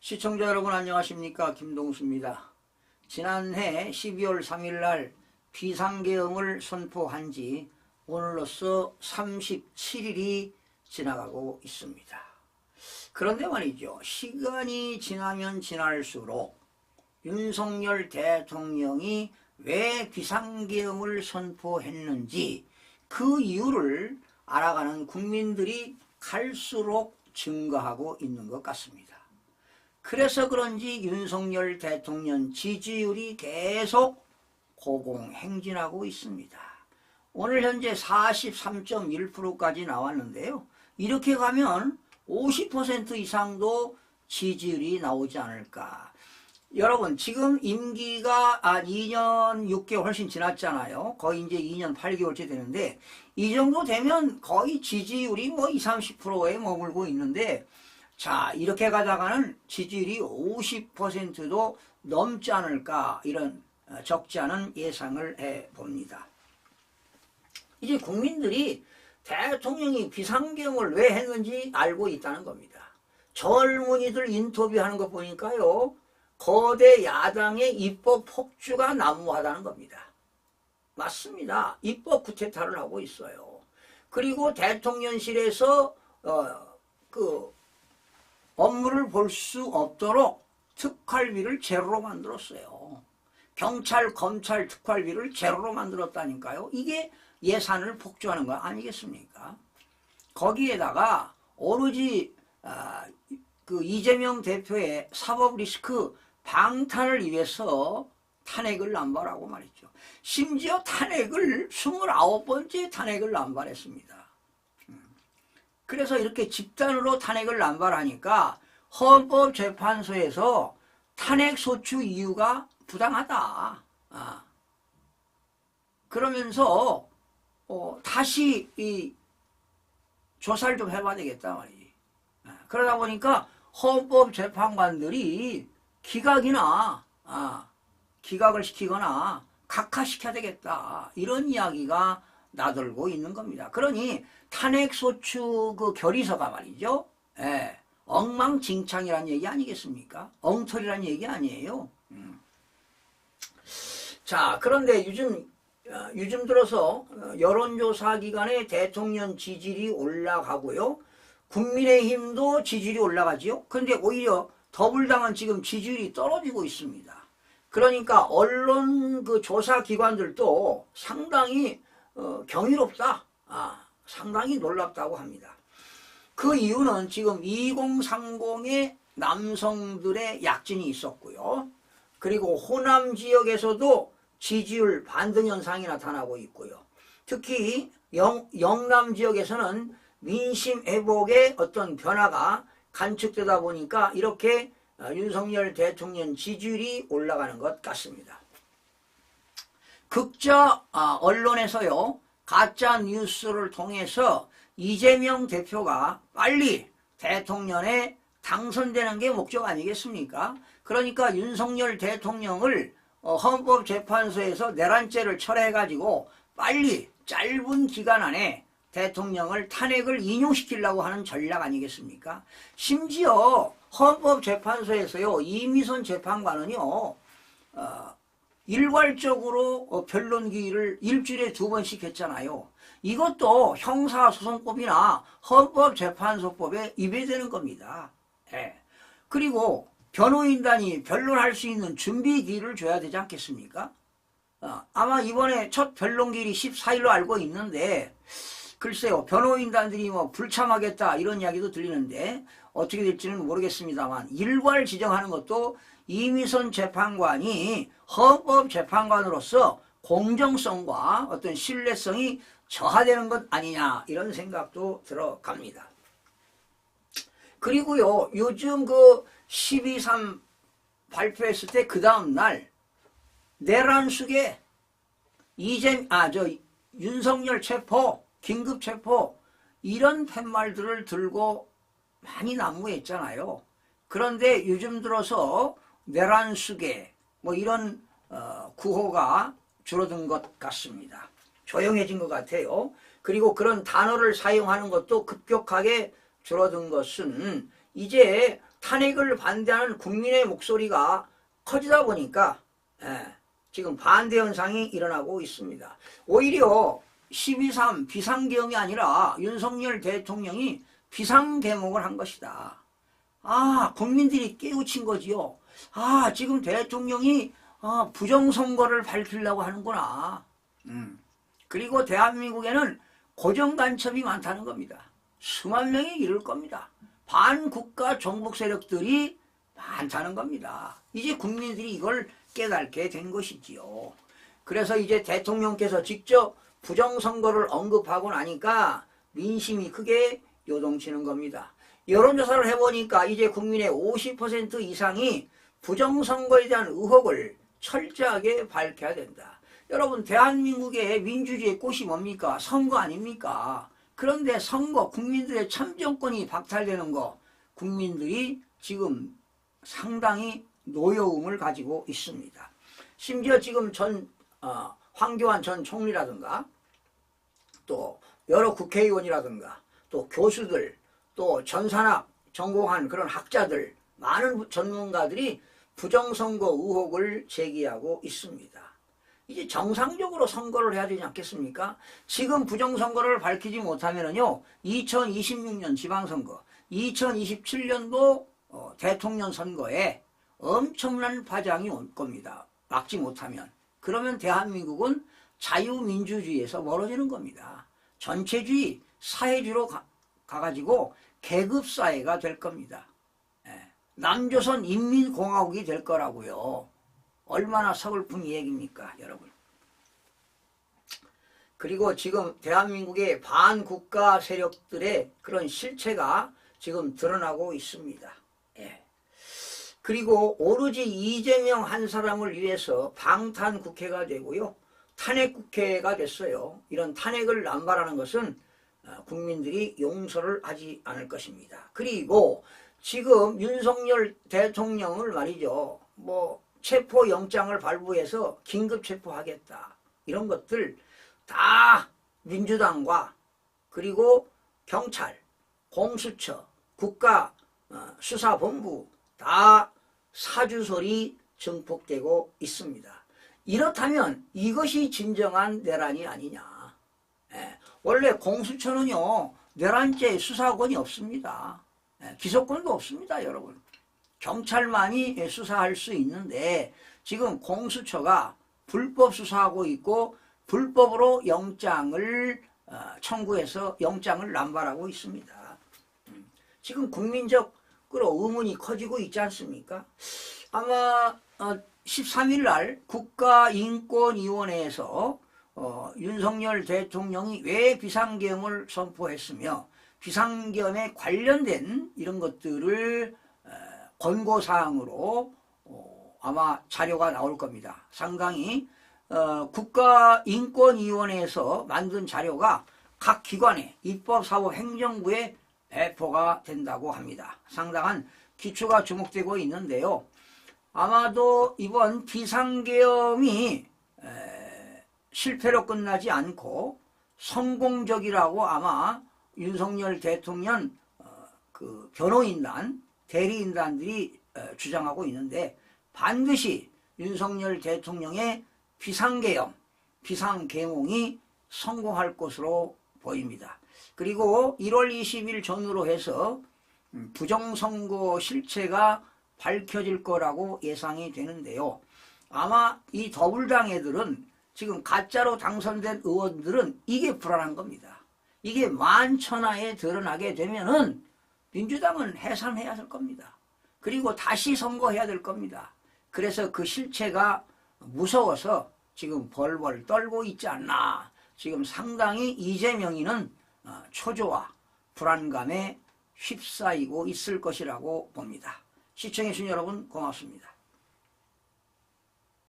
시청자 여러분 안녕하십니까, 김동수입니다. 지난해 12월 3일 날 비상계엄을 선포한 지 오늘로써 37일이 지나가고 있습니다. 그런데 말이죠, 시간이 지나면 지날수록 윤석열 대통령이 왜 비상계엄을 선포했는지 그 이유를 알아가는 국민들이 갈수록 증가하고 있는 것 같습니다. 그래서 그런지 윤석열 대통령 지지율이 계속 고공행진하고 있습니다. 오늘 현재 43.1%까지 나왔는데요. 이렇게 가면 50% 이상도 지지율이 나오지 않을까. 여러분, 지금 임기가 2년 6개월 훨씬 지났잖아요. 거의 이제 2년 8개월째 되는데, 이 정도 되면 거의 지지율이 뭐 20, 30%에 머물고 있는데, 자, 이렇게 가다가는 지지율이 50%도 넘지 않을까, 이런 적지 않은 예상을 해봅니다. 이제 국민들이 대통령이 비상계엄을 왜 했는지 알고 있다는 겁니다. 젊은이들 인터뷰하는 거 보니까요, 거대 야당의 입법 폭주가 난무하다는 겁니다. 맞습니다. 입법 구태타를 하고 있어요. 그리고 대통령실에서 업무를 볼 수 없도록 특활비를 제로로 만들었어요. 경찰, 검찰 특활비를 제로로 만들었다니까요. 이게 예산을 폭주하는 거 아니겠습니까? 거기에다가 오로지 이재명 대표의 사법 리스크 방탄을 위해서 탄핵을 남발하고 말이죠. 심지어 탄핵을 29번째 탄핵을 남발했습니다. 그래서 이렇게 집단으로 탄핵을 남발하니까 헌법재판소에서 탄핵 소추 이유가 부당하다. 그러면서 다시 이 조사를 좀 해봐야 되겠다 말이지. 그러다 보니까 헌법재판관들이 기각을 시키거나 각하시켜야 되겠다, 이런 이야기가 나돌고 있는 겁니다. 그러니 탄핵소추 결의서가 말이죠, 엉망진창이라는 얘기 아니겠습니까? 엉터리라는 얘기 아니에요. 자, 그런데 요즘 들어서 여론조사 기간에 대통령 지지율이 올라가고요, 국민의힘도 지지율이 올라가지요. 그런데 오히려 더불당은 지금 지지율이 떨어지고 있습니다. 그러니까 언론 조사 기관들도 상당히 경이롭다, 상당히 놀랍다고 합니다. 그 이유는 지금 2030의 남성들의 약진이 있었고요, 그리고 호남 지역에서도 지지율 반등 현상이 나타나고 있고요, 특히 영남 지역에서는 민심 회복의 어떤 변화가 관측되다 보니까 이렇게 윤석열 대통령 지지율이 올라가는 것 같습니다. 극자 언론에서요, 가짜 뉴스를 통해서 이재명 대표가 빨리 대통령에 당선되는 게 목적 아니겠습니까? 그러니까 윤석열 대통령을 헌법재판소에서 내란죄를 철회해가지고 빨리 짧은 기간 안에 대통령을 탄핵을 인용시키려고 하는 전략 아니겠습니까? 심지어 헌법재판소에서요, 이미선 재판관은요, 일괄적으로 변론기일을 일주일에 2번씩 했잖아요. 이것도 형사소송법이나 헌법재판소법에 위배되는 겁니다. 그리고 변호인단이 변론할 수 있는 준비기일을 줘야 되지 않겠습니까? 아마 이번에 첫 변론기일이 14일로 알고 있는데, 글쎄요, 변호인단들이 불참하겠다 이런 이야기도 들리는데 어떻게 될지는 모르겠습니다만, 일괄 지정하는 것도 이미선 재판관이 헌법재판관으로서 공정성과 어떤 신뢰성이 저하되는 것 아니냐, 이런 생각도 들어갑니다. 그리고요, 요즘 12.3 발표했을 때 그 다음날 내란숙에 윤석열 체포, 긴급 체포, 이런 팻말들을 들고 많이 난무했잖아요. 그런데 요즘 들어서 내란숙에 이런 구호가 줄어든 것 같습니다. 조용해진 것 같아요. 그리고 그런 단어를 사용하는 것도 급격하게 줄어든 것은 이제 탄핵을 반대하는 국민의 목소리가 커지다 보니까 지금 반대 현상이 일어나고 있습니다. 오히려 12.3 비상계엄이 아니라 윤석열 대통령이 비상대목을 한 것이다. 국민들이 깨우친 거지요. 지금 대통령이 부정선거를 밝히려고 하는구나. 그리고 대한민국에는 고정간첩이 많다는 겁니다. 수만 명이 이를 겁니다. 반국가 정복 세력들이 많다는 겁니다. 이제 국민들이 이걸 깨닫게 된 것이지요. 그래서 이제 대통령께서 직접 부정선거를 언급하고 나니까 민심이 크게 요동치는 겁니다. 여론조사를 해보니까 이제 국민의 50% 이상이 부정선거에 대한 의혹을 철저하게 밝혀야 된다. 여러분, 대한민국의 민주주의의 꽃이 뭡니까? 선거 아닙니까? 그런데 선거, 국민들의 참정권이 박탈되는 거, 국민들이 지금 상당히 노여움을 가지고 있습니다. 심지어 지금 황교안 전 총리라든가 또 여러 국회의원이라든가 또 교수들 또 전산학 전공한 그런 학자들 많은 전문가들이 부정선거 의혹을 제기하고 있습니다. 이제 정상적으로 선거를 해야 되지 않겠습니까? 지금 부정선거를 밝히지 못하면요 2026년 지방선거 2027년도 대통령 선거에 엄청난 파장이 올 겁니다. 막지 못하면. 그러면 대한민국은 자유민주주의에서 멀어지는 겁니다. 전체주의, 사회주의로 가가지고 계급사회가 될 겁니다. 남조선 인민공화국이 될 거라고요. 얼마나 서글픈 얘기입니까, 여러분. 그리고 지금 대한민국의 반국가 세력들의 그런 실체가 지금 드러나고 있습니다. 그리고 오로지 이재명 한 사람을 위해서 방탄국회가 되고요. 탄핵국회가 됐어요. 이런 탄핵을 남발하는 것은 국민들이 용서를 하지 않을 것입니다. 그리고 지금 윤석열 대통령을 말이죠. 체포영장을 발부해서 긴급 체포하겠다. 이런 것들 다 민주당과 그리고 경찰, 공수처, 국가수사본부 다 사주설이 증폭되고 있습니다. 이렇다면 이것이 진정한 내란이 아니냐. 원래 공수처는요. 내란죄 수사권이 없습니다. 기소권도 없습니다. 여러분. 경찰만이 수사할 수 있는데 지금 공수처가 불법 수사하고 있고 불법으로 영장을 청구해서 영장을 남발하고 있습니다. 지금 국민적으로 의문이 커지고 있지 않습니까? 아마 13일 날 국가인권위원회에서 윤석열 대통령이 왜 비상계엄을 선포했으며 비상계엄에 관련된 이런 것들을 권고사항으로 아마 자료가 나올 겁니다. 상당히 국가인권위원회에서 만든 자료가 각 기관에 입법사법 행정부에 배포가 된다고 합니다. 상당한 기초가 주목되고 있는데요. 아마도 이번 비상계엄이 실패로 끝나지 않고 성공적이라고 아마 윤석열 대통령 그 변호인단, 대리인단들이 주장하고 있는데 반드시 윤석열 대통령의 비상계엄, 비상계몽이 성공할 것으로 보입니다. 그리고 1월 20일 전후로 해서 부정선거 실체가 밝혀질 거라고 예상이 되는데요. 아마 이 더불당 애들은 지금 가짜로 당선된 의원들은 이게 불안한 겁니다. 이게 만천하에 드러나게 되면은 민주당은 해산해야 될 겁니다. 그리고 다시 선거해야 될 겁니다. 그래서 그 실체가 무서워서 지금 벌벌 떨고 있지 않나. 지금 상당히 이재명이는 초조와 불안감에 휩싸이고 있을 것이라고 봅니다. 시청해주신 여러분 고맙습니다.